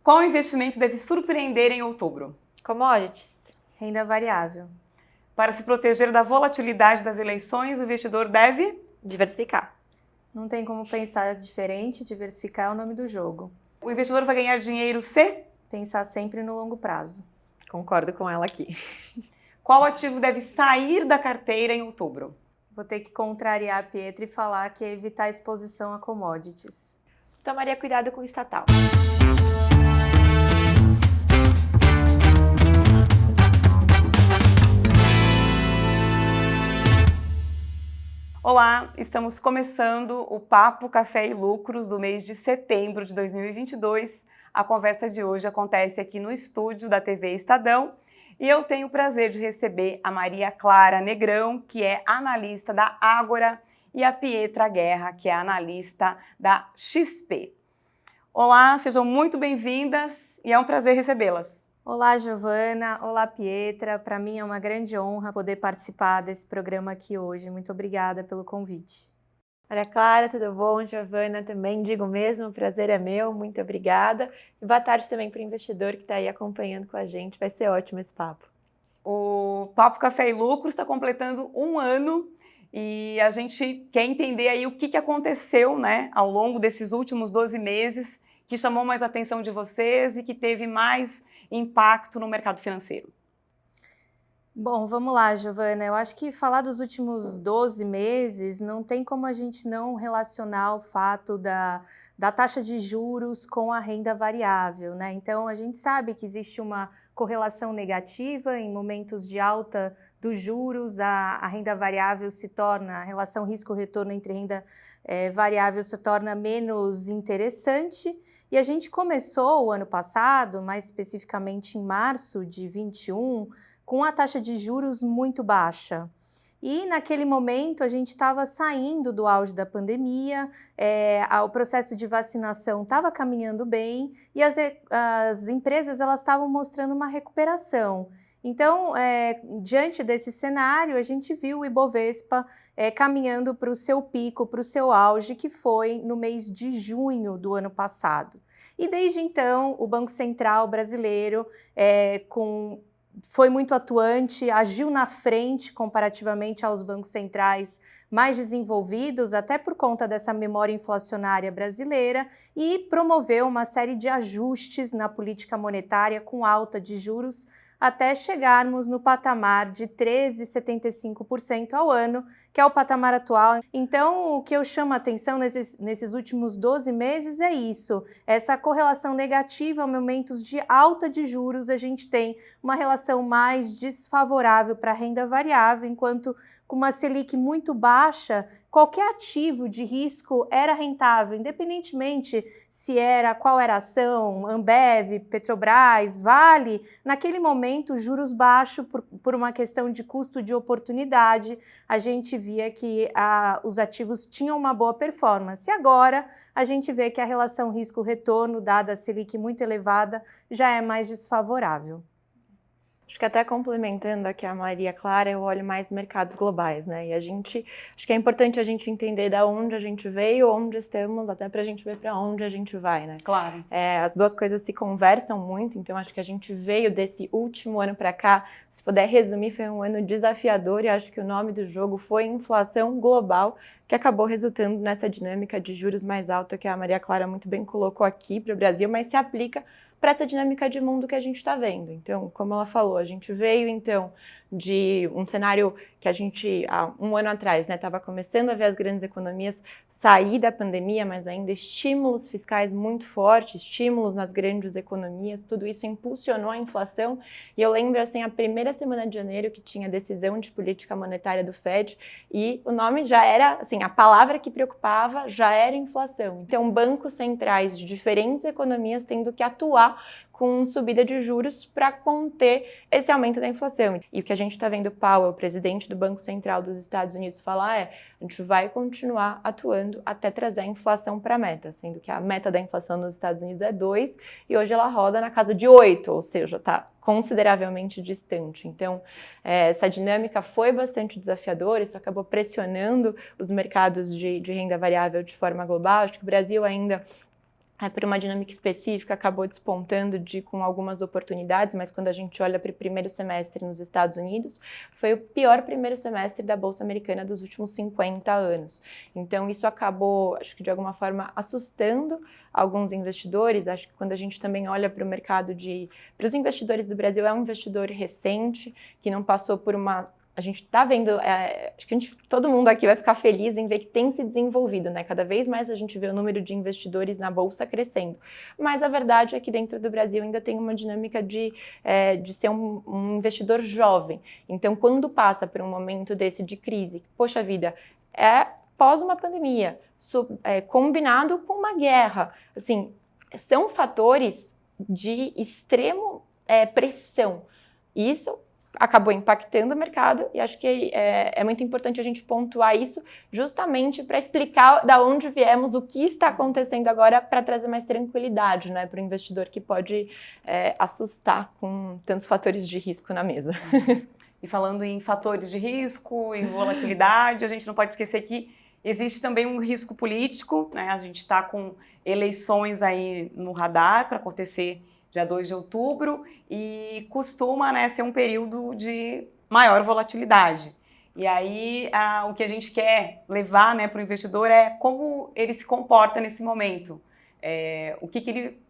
Qual investimento deve surpreender em outubro? Commodities. Renda variável. Para se proteger da volatilidade das eleições, o investidor deve Diversificar. Não tem como pensar diferente, diversificar é o nome do jogo. O investidor vai ganhar dinheiro se? Pensar sempre no longo prazo. Concordo com ela aqui. Qual ativo deve sair da carteira em outubro? Vou ter que contrariar a Pietra e falar que é evitar a exposição a commodities. Tomaria cuidado com o estatal. Olá, estamos começando o Papo Café e Lucros do mês de setembro de 2022. A conversa de hoje acontece aqui no estúdio da TV Estadão e eu tenho o prazer de receber a Maria Clara Negrão, que é analista da Ágora, e a Pietra Guerra, que é analista da XP. Olá, sejam muito bem-vindas e é um prazer recebê-las. Olá, Giovana. Olá, Pietra. Para mim é uma grande honra poder participar desse programa aqui hoje. Muito obrigada pelo convite. Maria Clara, tudo bom? Giovana, também digo mesmo, o prazer é meu, muito obrigada. E boa tarde também para o investidor que está aí acompanhando com a gente, vai ser ótimo esse papo. O Papo Café e Lucros está completando um ano e a gente quer entender aí o que aconteceu, né, ao longo desses últimos 12 meses que chamou mais a atenção de vocês e que teve mais impacto no mercado financeiro. Bom, vamos lá, Giovana. Eu acho que falar dos últimos 12 meses não tem como a gente não relacionar o fato da taxa de juros com a renda variável, né? Então, a gente sabe que existe uma correlação negativa em momentos de alta dos juros, a renda variável se torna, a relação risco-retorno entre renda variável se torna menos interessante. E a gente começou o ano passado, mais especificamente em março de 21, com a taxa de juros muito baixa. E naquele momento a gente estava saindo do auge da pandemia, o processo de vacinação estava caminhando bem e as empresas elas estavam mostrando uma recuperação. Então, diante desse cenário, a gente viu o Ibovespa caminhando para o seu pico, para o seu auge, que foi no mês de junho do ano passado. E desde então, o Banco Central brasileiro foi muito atuante, agiu na frente comparativamente aos bancos centrais mais desenvolvidos, até por conta dessa memória inflacionária brasileira, e promoveu uma série de ajustes na política monetária com alta de juros, até chegarmos no patamar de 13,75% ao ano, que é o patamar atual. Então, o que eu chamo a atenção nesses últimos 12 meses é isso, essa correlação negativa, momentos de alta de juros, a gente tem uma relação mais desfavorável para a renda variável, enquanto com uma Selic muito baixa, qualquer ativo de risco era rentável, independentemente qual era a ação, Ambev, Petrobras, Vale. Naquele momento, juros baixos, por uma questão de custo de oportunidade, a gente via que os ativos tinham uma boa performance. E agora, a gente vê que a relação risco-retorno, dada a Selic muito elevada, já é mais desfavorável. Acho que até complementando aqui a Maria Clara, eu olho mais mercados globais, né? E acho que é importante a gente entender da onde a gente veio, onde estamos, até para a gente ver para onde a gente vai, né? Claro. As duas coisas se conversam muito, então acho que a gente veio desse último ano para cá, se puder resumir, foi um ano desafiador e acho que o nome do jogo foi inflação global, que acabou resultando nessa dinâmica de juros mais alta que a Maria Clara muito bem colocou aqui para o Brasil, mas se aplica para essa dinâmica de mundo que a gente está vendo. Então, como ela falou, a gente veio, então, de um cenário que a gente, há um ano atrás, né, estava começando a ver as grandes economias sair da pandemia, mas ainda estímulos fiscais muito fortes, estímulos nas grandes economias, tudo isso impulsionou a inflação. E eu lembro, assim, a primeira semana de janeiro que tinha decisão de política monetária do Fed e o nome já era, assim, a palavra que preocupava já era inflação. Então, bancos centrais de diferentes economias tendo que atuar com subida de juros para conter esse aumento da inflação. E o que a gente está vendo Powell, o presidente do Banco Central dos Estados Unidos, falar a gente vai continuar atuando até trazer a inflação para a meta, sendo que a meta da inflação nos Estados Unidos é 2 e hoje ela roda na casa de 8, ou seja, está consideravelmente distante. Então, essa dinâmica foi bastante desafiadora, isso acabou pressionando os mercados de renda variável de forma global. Acho que o Brasil ainda por uma dinâmica específica, acabou despontando com algumas oportunidades, mas quando a gente olha para o primeiro semestre nos Estados Unidos, foi o pior primeiro semestre da Bolsa Americana dos últimos 50 anos. Então, isso acabou, acho que de alguma forma, assustando alguns investidores. Acho que quando a gente também olha para o mercado para os investidores do Brasil, é um investidor recente, que não passou por uma... A gente está vendo, acho que todo mundo aqui vai ficar feliz em ver que tem se desenvolvido, né? Cada vez mais a gente vê o número de investidores na Bolsa crescendo. Mas a verdade é que dentro do Brasil ainda tem uma dinâmica de ser um investidor jovem. Então, quando passa por um momento desse de crise, poxa vida, pós uma pandemia, combinado com uma guerra, assim, são fatores de extremo pressão. Isso acabou impactando o mercado e acho que é muito importante a gente pontuar isso justamente para explicar da onde viemos, o que está acontecendo agora, para trazer mais tranquilidade, né, para o investidor que pode assustar com tantos fatores de risco na mesa. E falando em fatores de risco e volatilidade, a gente não pode esquecer que existe também um risco político, né? A gente está com eleições aí no radar para acontecer dia 2 de outubro, e costuma, né, ser um período de maior volatilidade. E aí, o que a gente quer levar, né, para o investidor é como ele se comporta nesse momento,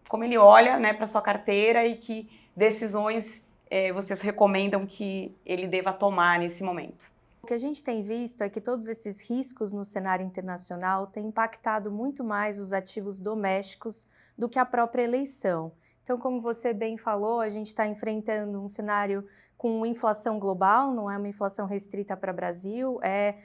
como ele olha, né, para a sua carteira e que decisões vocês recomendam que ele deva tomar nesse momento. O que a gente tem visto é que todos esses riscos no cenário internacional têm impactado muito mais os ativos domésticos do que a própria eleição. Então, como você bem falou, a gente está enfrentando um cenário com inflação global, não é uma inflação restrita para o Brasil, é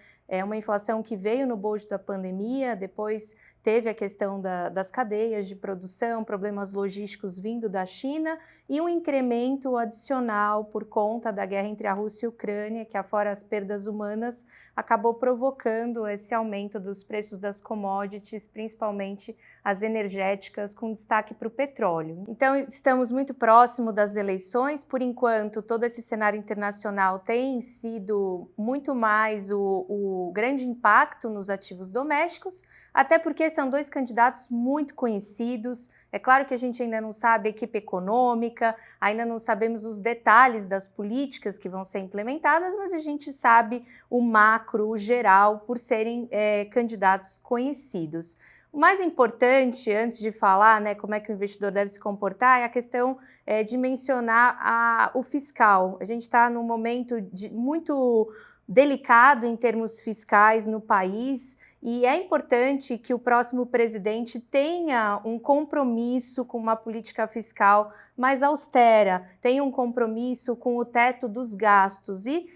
uma inflação que veio no bojo da pandemia, depois teve a questão das cadeias de produção, problemas logísticos vindo da China e um incremento adicional por conta da guerra entre a Rússia e a Ucrânia, que afora as perdas humanas, acabou provocando esse aumento dos preços das commodities, principalmente as energéticas, com destaque para o petróleo. Então, estamos muito próximo das eleições. Por enquanto, todo esse cenário internacional tem sido muito mais o grande impacto nos ativos domésticos, até porque são dois candidatos muito conhecidos. É claro que a gente ainda não sabe a equipe econômica, ainda não sabemos os detalhes das políticas que vão ser implementadas, mas a gente sabe o macro, o geral, por serem candidatos conhecidos. O mais importante, antes de falar, né, como é que o investidor deve se comportar, é a questão de mencionar o fiscal. A gente está num momento muito delicado em termos fiscais no país, e é importante que o próximo presidente tenha um compromisso com uma política fiscal mais austera, tenha um compromisso com o teto dos gastos. E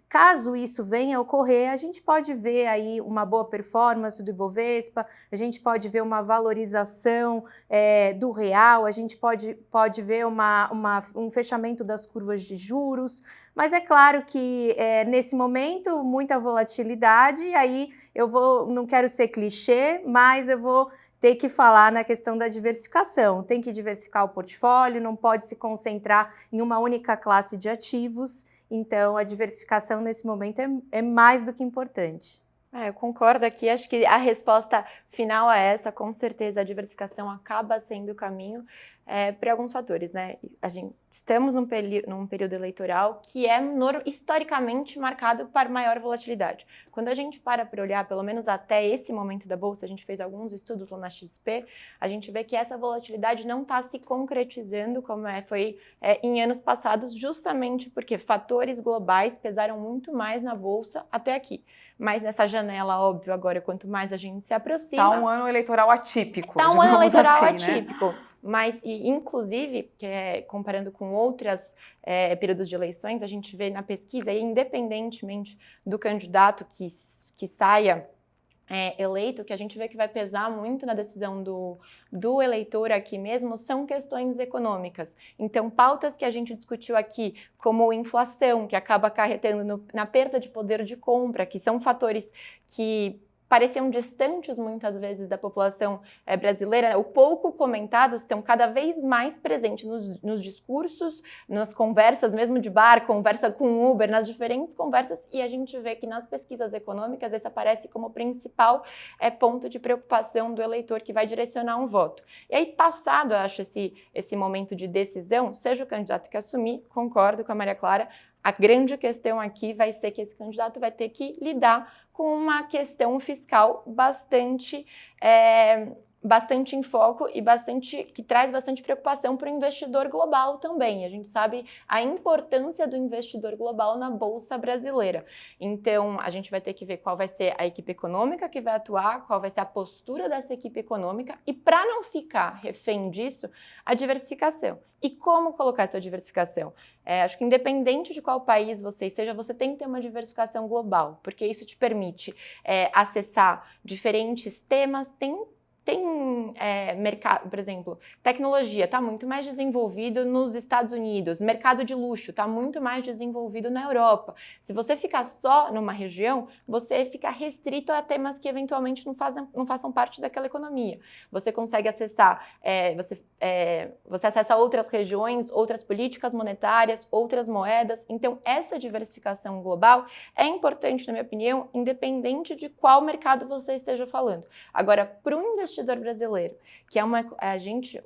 caso isso venha a ocorrer, a gente pode ver aí uma boa performance do Ibovespa, a gente pode ver uma valorização do real, a gente pode ver um fechamento das curvas de juros, mas é claro que nesse momento muita volatilidade, e aí não quero ser clichê, mas eu vou ter que falar na questão da diversificação. Tem que diversificar o portfólio, não pode se concentrar em uma única classe de ativos. Então, a diversificação nesse momento é mais do que importante. Eu concordo aqui, acho que a resposta final é essa, com certeza a diversificação acaba sendo o caminho por alguns fatores, né? Estamos num período eleitoral que é historicamente marcado por maior volatilidade. Quando a gente para olhar, pelo menos até esse momento da Bolsa, a gente fez alguns estudos lá na XP, a gente vê que essa volatilidade não está se concretizando como foi em anos passados, justamente porque fatores globais pesaram muito mais na Bolsa até aqui. Mas nessa janela, óbvio, agora, quanto mais a gente se aproxima... Está um ano eleitoral atípico, Está um ano eleitoral assim, atípico. Né? Mas, inclusive, comparando com outros períodos de eleições, a gente vê na pesquisa, independentemente do candidato que saia eleito, que a gente vê que vai pesar muito na decisão do eleitor aqui mesmo, são questões econômicas. Então, pautas que a gente discutiu aqui, como inflação, que acaba acarretando na perda de poder de compra, que são fatores que pareciam distantes muitas vezes da população brasileira, o pouco comentados estão cada vez mais presentes nos discursos, nas conversas, mesmo de bar, conversa com Uber, nas diferentes conversas, e a gente vê que nas pesquisas econômicas esse aparece como principal ponto de preocupação do eleitor que vai direcionar um voto. E aí, passado, eu acho, esse momento de decisão, seja o candidato que assumir, concordo com a Maria Clara, a grande questão aqui vai ser que esse candidato vai ter que lidar com uma questão fiscal bastante em foco e que traz bastante preocupação para o investidor global também. A gente sabe a importância do investidor global na Bolsa brasileira. Então, a gente vai ter que ver qual vai ser a equipe econômica que vai atuar, qual vai ser a postura dessa equipe econômica e, para não ficar refém disso, a diversificação. E como colocar essa diversificação? Acho que independente de qual país você esteja, você tem que ter uma diversificação global, porque isso te permite acessar diferentes temas. Tem mercado, por exemplo, tecnologia está muito mais desenvolvido nos Estados Unidos, mercado de luxo está muito mais desenvolvido na Europa. Se você ficar só numa região, você fica restrito a temas que eventualmente não façam parte daquela economia. Você consegue acessar, você acessa outras regiões, outras políticas monetárias, outras moedas. Então, essa diversificação global é importante, na minha opinião, independente de qual mercado você esteja falando. Agora, para o investidor brasileiro, que o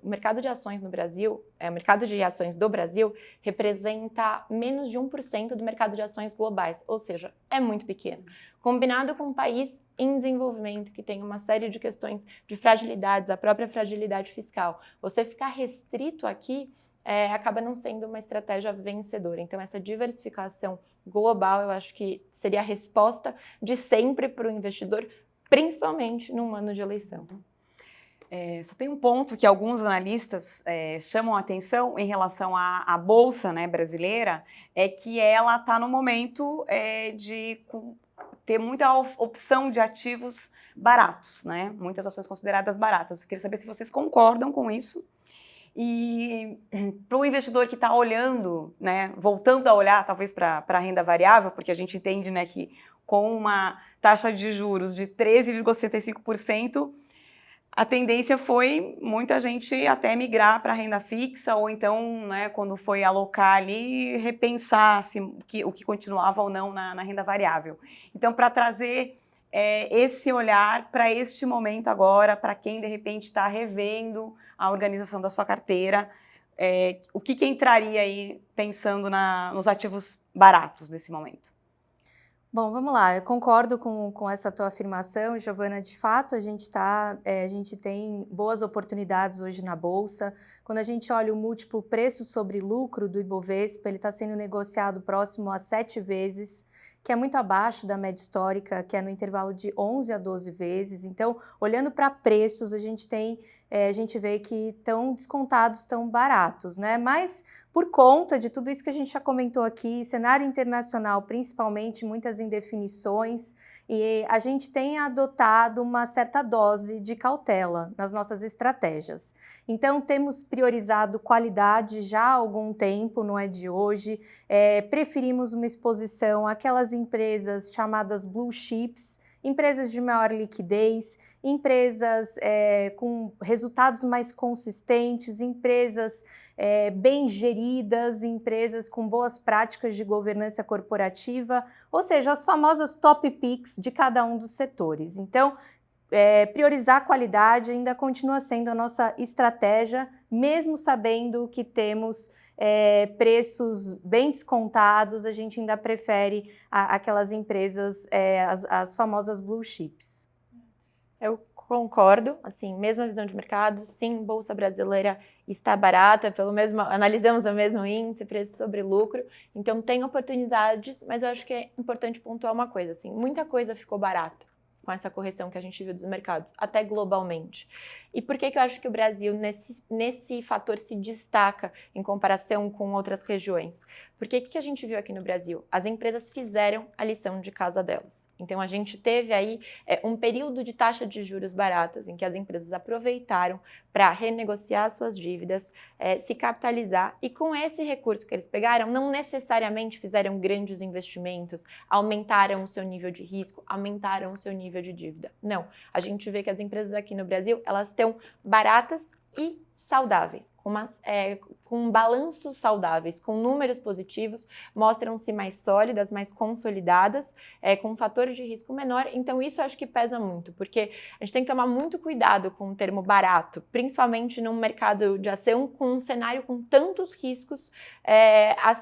mercado de ações no Brasil, o mercado de ações do Brasil representa menos de 1% do mercado de ações globais, ou seja, é muito pequeno. Combinado com um país em desenvolvimento, que tem uma série de questões de fragilidades, a própria fragilidade fiscal, você ficar restrito aqui acaba não sendo uma estratégia vencedora. Então, essa diversificação global, eu acho que seria a resposta de sempre para o investidor, principalmente num ano de eleição. Só tem um ponto que alguns analistas chamam a atenção em relação à Bolsa, né, brasileira, é que ela está no momento de ter muita opção de ativos baratos, né? Muitas ações consideradas baratas. Eu queria saber se vocês concordam com isso. E para o investidor que está olhando, né, voltando a olhar talvez para a renda variável, porque a gente entende, né, que com uma taxa de juros de 13,65%, a tendência foi muita gente até migrar para a renda fixa ou então, né, quando foi alocar ali, repensar o que continuava ou não na renda variável. Então, para trazer esse olhar para este momento agora, para quem de repente está revendo a organização da sua carteira, o que entraria aí pensando nos ativos baratos nesse momento? Bom, vamos lá, eu concordo com essa tua afirmação, Giovana. De fato, a gente tem boas oportunidades hoje na Bolsa. Quando a gente olha o múltiplo preço sobre lucro do Ibovespa, ele está sendo negociado próximo a 7 vezes, que é muito abaixo da média histórica, que é no intervalo de 11 a 12 vezes. Então, olhando para preços, a gente vê que estão descontados, estão baratos, né? Mas por conta de tudo isso que a gente já comentou aqui, cenário internacional, principalmente, muitas indefinições, e a gente tem adotado uma certa dose de cautela nas nossas estratégias. Então, temos priorizado qualidade já há algum tempo, não é de hoje, preferimos uma exposição àquelas empresas chamadas blue chips, empresas de maior liquidez, empresas com resultados mais consistentes, empresas bem geridas, empresas com boas práticas de governança corporativa, ou seja, as famosas top picks de cada um dos setores. Então, priorizar a qualidade ainda continua sendo a nossa estratégia, mesmo sabendo que temos preços bem descontados, a gente ainda prefere aquelas empresas, as famosas blue chips. Eu concordo, assim, mesma visão de mercado, sim, Bolsa Brasileira está barata, analisamos o mesmo índice, preço sobre lucro, então tem oportunidades, mas eu acho que é importante pontuar uma coisa, assim, muita coisa ficou barata com essa correção que a gente viu dos mercados, até globalmente. E por que eu acho que o Brasil, nesse fator, se destaca em comparação com outras regiões? Porque o que a gente viu aqui no Brasil? As empresas fizeram a lição de casa delas. Então, a gente teve aí um período de taxa de juros baratas, em que as empresas aproveitaram para renegociar suas dívidas, se capitalizar, e com esse recurso que eles pegaram, não necessariamente fizeram grandes investimentos, aumentaram o seu nível de risco, aumentaram o seu nível de dívida. Não, a gente vê que as empresas aqui no Brasil, elas estão baratas e saudáveis, com balanços saudáveis, com números positivos, mostram-se mais sólidas, mais consolidadas, com um fator de risco menor. Então isso eu acho que pesa muito, porque a gente tem que tomar muito cuidado com o termo barato, principalmente num mercado de ação com um cenário com tantos riscos a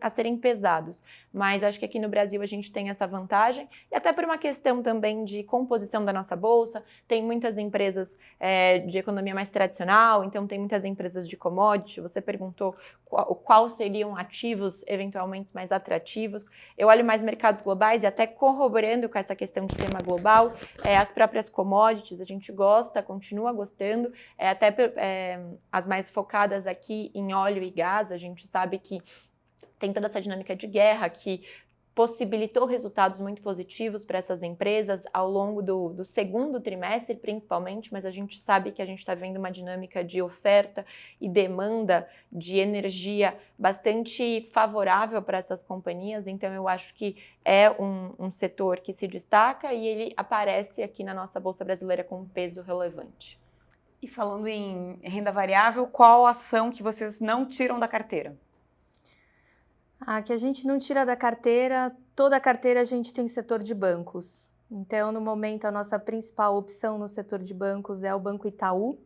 serem pesados. Mas acho que aqui no Brasil a gente tem essa vantagem, e até por uma questão também de composição da nossa bolsa, tem muitas empresas de economia mais tradicional, então tem muitas empresas de commodity. Você perguntou quais seriam ativos eventualmente mais atrativos. Eu olho mais mercados globais e até corroborando com essa questão de tema global, as próprias commodities, a gente gosta, continua gostando, até as mais focadas aqui em óleo e gás. A gente sabe que tem toda essa dinâmica de guerra que possibilitou resultados muito positivos para essas empresas ao longo do segundo trimestre, principalmente, mas a gente sabe que a gente está vendo uma dinâmica de oferta e demanda de energia bastante favorável para essas companhias. Então eu acho que é um setor que se destaca e ele aparece aqui na nossa Bolsa Brasileira com um peso relevante. E falando em renda variável, qual ação que vocês não tiram da carteira? Que a gente não tira da carteira, toda a carteira a gente tem setor de bancos. Então, no momento, a nossa principal opção no setor de bancos é o Banco Itaú,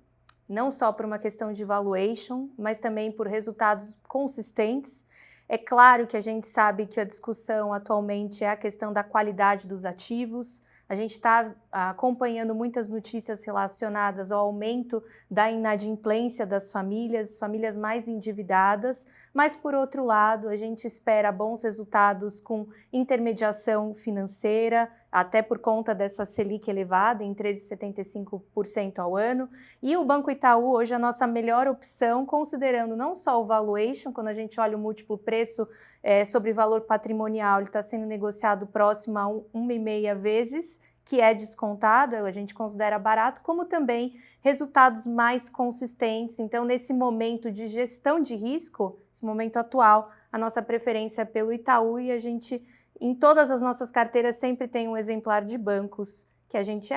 não só por uma questão de valuation, mas também por resultados consistentes. É claro que a gente sabe que a discussão atualmente é a questão da qualidade dos ativos. A gente está acompanhando muitas notícias relacionadas ao aumento da inadimplência das famílias mais endividadas, mas, por outro lado, a gente espera bons resultados com intermediação financeira, até por conta dessa Selic elevada em 13,75% ao ano. E o Banco Itaú hoje é a nossa melhor opção, considerando não só o valuation, quando a gente olha o múltiplo preço sobre valor patrimonial, ele está sendo negociado próximo a 1,5 vezes, que é descontado, a gente considera barato, como também resultados mais consistentes. Então, nesse momento de gestão de risco, esse momento atual, a nossa preferência é pelo Itaú, e a gente, em todas as nossas carteiras, sempre tem um exemplar de bancos, que a gente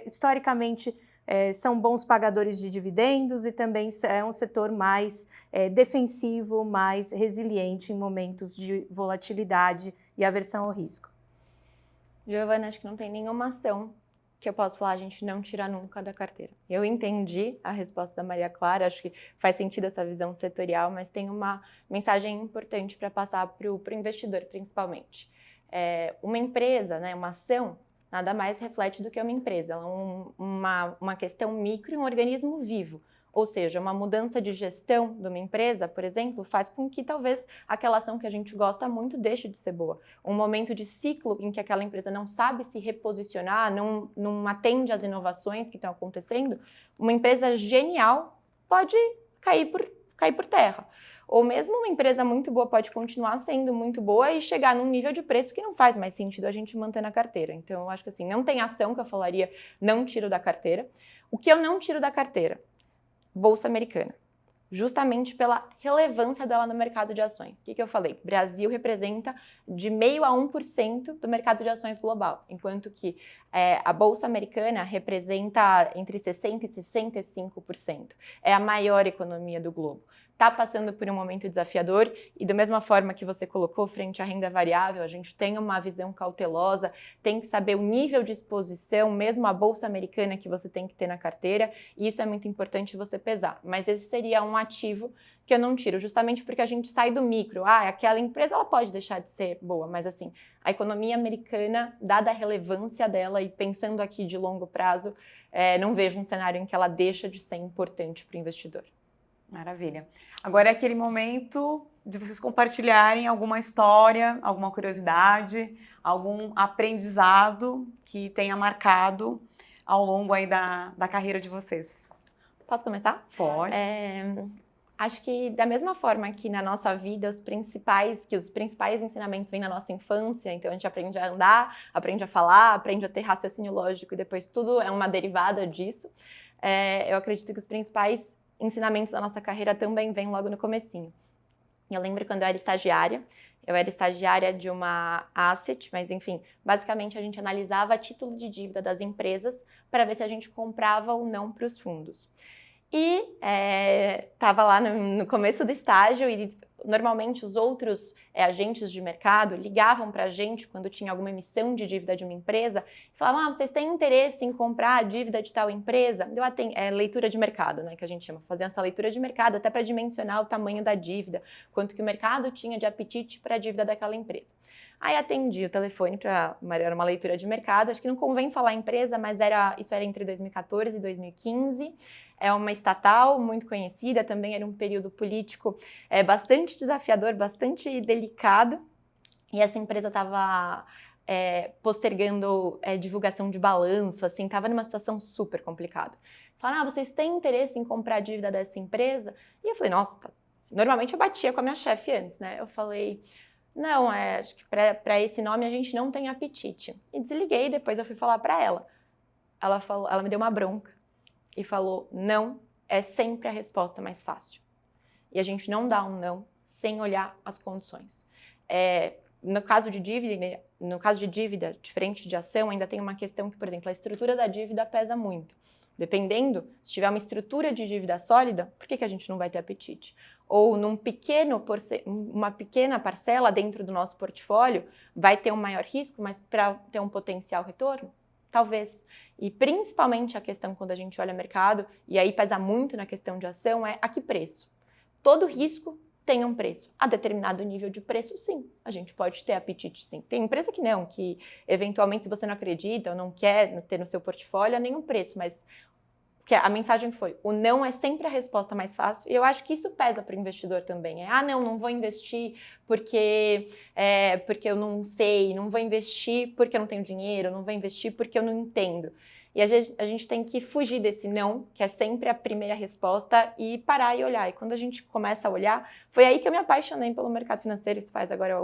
historicamente são bons pagadores de dividendos e também é um setor mais defensivo, mais resiliente em momentos de volatilidade e aversão ao risco. Giovana, acho que não tem nenhuma ação que eu posso falar, a gente não tira nunca da carteira. Eu entendi a resposta da Maria Clara, acho que faz sentido essa visão setorial, mas tem uma mensagem importante para passar para o investidor, principalmente. Uma empresa, né, uma ação, nada mais reflete do que uma empresa. Ela é uma questão micro e um organismo vivo. Ou seja, uma mudança de gestão de uma empresa, por exemplo, faz com que talvez aquela ação que a gente gosta muito deixe de ser boa. Um momento de ciclo em que aquela empresa não sabe se reposicionar, não atende às inovações que estão acontecendo, uma empresa genial pode cair por terra. Ou mesmo uma empresa muito boa pode continuar sendo muito boa e chegar num nível de preço que não faz mais sentido a gente manter na carteira. Então, eu acho que assim, não tem ação que eu falaria não tiro da carteira. O que eu não tiro da carteira? Bolsa Americana, justamente pela relevância dela no mercado de ações. O que eu falei? Brasil representa de 0,5% a 1% do mercado de ações global, enquanto que a Bolsa Americana representa entre 60% e 65%. É a maior economia do globo. Está passando por um momento desafiador e, da mesma forma que você colocou frente à renda variável, a gente tem uma visão cautelosa, tem que saber o nível de exposição, mesmo a Bolsa Americana que você tem que ter na carteira, e isso é muito importante você pesar. Mas esse seria um ativo que eu não tiro, justamente porque a gente sai do micro. Aquela empresa ela pode deixar de ser boa, mas assim, a economia americana, dada a relevância dela e pensando aqui de longo prazo, não vejo um cenário em que ela deixa de ser importante para o investidor. Maravilha. Agora é aquele momento de vocês compartilharem alguma história, alguma curiosidade, algum aprendizado que tenha marcado ao longo aí da carreira de vocês. Posso começar? Pode. Acho que da mesma forma que na nossa vida os principais ensinamentos vêm na nossa infância, então a gente aprende a andar, aprende a falar, aprende a ter raciocínio lógico e depois tudo é uma derivada disso. Eu acredito que os principais ensinamentos da nossa carreira também vêm logo no comecinho. Eu lembro quando eu era estagiária de uma asset, mas enfim, basicamente a gente analisava título de dívida das empresas para ver se a gente comprava ou não para os fundos. E estava lá no começo do estágio e normalmente os outros agentes de mercado ligavam para a gente quando tinha alguma emissão de dívida de uma empresa e falavam, vocês têm interesse em comprar a dívida de tal empresa? Leitura de mercado, né, que a gente chama, fazer essa leitura de mercado até para dimensionar o tamanho da dívida, quanto que o mercado tinha de apetite para a dívida daquela empresa. Aí atendi o telefone, era uma leitura de mercado, acho que não convém falar empresa, mas isso era entre 2014 e 2015, é uma estatal muito conhecida, também era um período político bastante desafiador, bastante delicado, e essa empresa estava postergando divulgação de balanço, assim, estava numa situação super complicada. Falaram, vocês têm interesse em comprar a dívida dessa empresa? E eu falei, nossa, normalmente eu batia com a minha chefe antes, né? Eu falei, não, acho que para esse nome a gente não tem apetite. E desliguei, depois eu fui falar para ela. Ela me deu uma bronca e falou, não é sempre a resposta mais fácil. E a gente não dá um não sem olhar as condições. No caso de dívida, diferente de ação, ainda tem uma questão que, por exemplo, a estrutura da dívida pesa muito. Dependendo, se tiver uma estrutura de dívida sólida, por que a gente não vai ter apetite? Ou uma pequena parcela dentro do nosso portfólio vai ter um maior risco, mas para ter um potencial retorno? Talvez. E principalmente a questão quando a gente olha mercado, e aí pesa muito na questão de ação, a que preço? Todo risco tem um preço. A determinado nível de preço, sim. A gente pode ter apetite, sim. Tem empresa que não, que eventualmente se você não acredita ou não quer ter no seu portfólio, nenhum preço, mas que a mensagem foi, o não é sempre a resposta mais fácil, e eu acho que isso pesa para o investidor também. Não vou investir porque eu não sei, não vou investir porque eu não tenho dinheiro, não vou investir porque eu não entendo. E a gente tem que fugir desse não, que é sempre a primeira resposta, e parar e olhar. E quando a gente começa a olhar, foi aí que eu me apaixonei pelo mercado financeiro, isso faz agora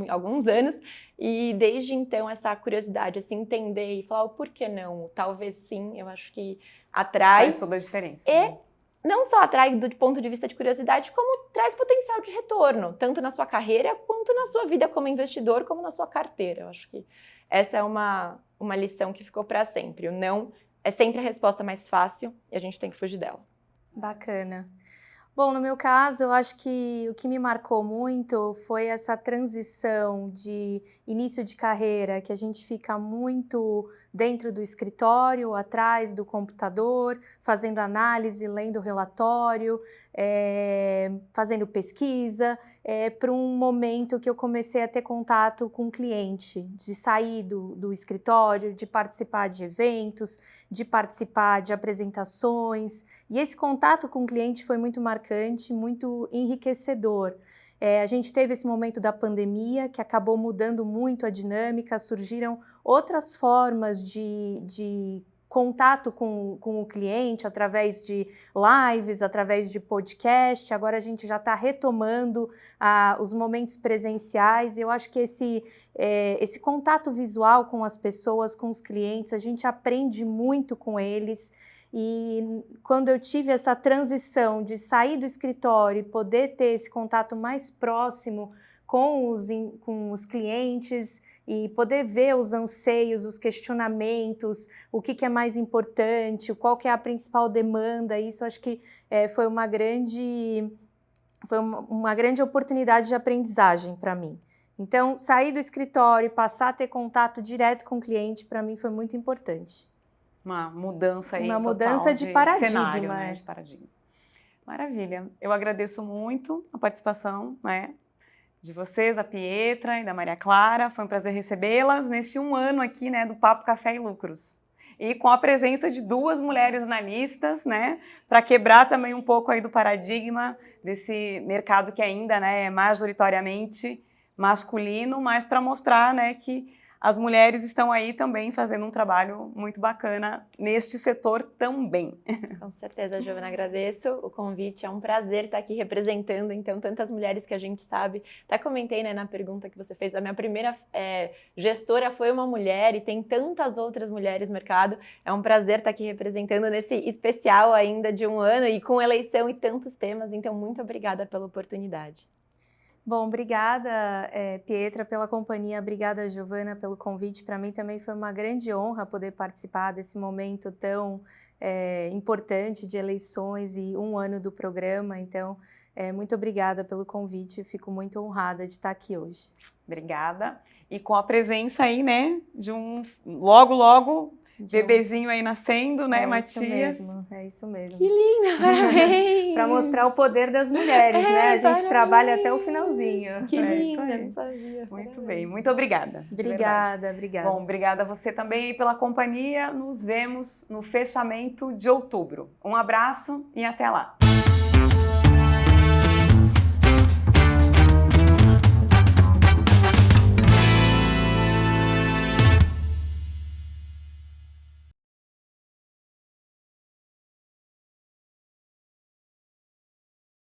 alguns anos, e desde então essa curiosidade, assim, entender e falar o porquê não, o talvez sim, eu acho que atrai. Faz toda a diferença. E não só atrai do ponto de vista de curiosidade, como traz potencial de retorno, tanto na sua carreira, quanto na sua vida como investidor, como na sua carteira. Eu acho que essa é uma lição que ficou para sempre. O não é sempre a resposta mais fácil e a gente tem que fugir dela. Bacana. Bom, no meu caso, eu acho que o que me marcou muito foi essa transição de início de carreira, que a gente fica muito dentro do escritório, atrás do computador, fazendo análise, lendo relatório, fazendo pesquisa, para um momento que eu comecei a ter contato com o cliente, de sair do escritório, de participar de eventos, de participar de apresentações. E esse contato com o cliente foi muito marcante, muito enriquecedor. A gente teve esse momento da pandemia que acabou mudando muito a dinâmica, surgiram outras formas de contato com o cliente através de lives, através de podcast. Agora a gente já está retomando os momentos presenciais. Eu acho que esse contato visual com as pessoas, com os clientes, a gente aprende muito com eles. E quando eu tive essa transição de sair do escritório e poder ter esse contato mais próximo com os clientes e poder ver os anseios, os questionamentos, o que é mais importante, qual que é a principal demanda, isso acho que foi uma grande oportunidade de aprendizagem para mim. Então, sair do escritório e passar a ter contato direto com o cliente, para mim foi muito importante. Uma mudança aí Uma total mudança de paradigma. Cenário, né? De paradigma. Maravilha. Eu agradeço muito a participação, né, de vocês, da Pietra e da Maria Clara. Foi um prazer recebê-las neste 1 ano aqui, né, do Papo Café e Lucros. E com a presença de 2 mulheres analistas, né, para quebrar também um pouco aí do paradigma desse mercado que ainda, né, é majoritariamente masculino, mas para mostrar, né, que as mulheres estão aí também fazendo um trabalho muito bacana neste setor também. Com certeza, Giovana, agradeço o convite, é um prazer estar aqui representando, então, tantas mulheres que a gente sabe. Até comentei, né, na pergunta que você fez, a minha primeira gestora foi uma mulher e tem tantas outras mulheres no mercado. É um prazer estar aqui representando nesse especial ainda de um ano e com eleição e tantos temas, então muito obrigada pela oportunidade. Bom, obrigada, Pietra, pela companhia, obrigada, Giovana, pelo convite. Para mim também foi uma grande honra poder participar desse momento tão importante de eleições e um ano do programa. Então, muito obrigada pelo convite, fico muito honrada de estar aqui hoje. Obrigada. E com a presença aí, né, de um logo bebezinho aí nascendo, né, Matias? É isso mesmo. Que linda, parabéns! Para mostrar o poder das mulheres, né? A gente parabéns. Trabalha até o finalzinho. Que linda, não sabia. Muito Parabéns. bem, muito obrigada. Obrigada. Bom, obrigada a você também aí pela companhia. Nos vemos no fechamento de outubro. Um abraço e até lá.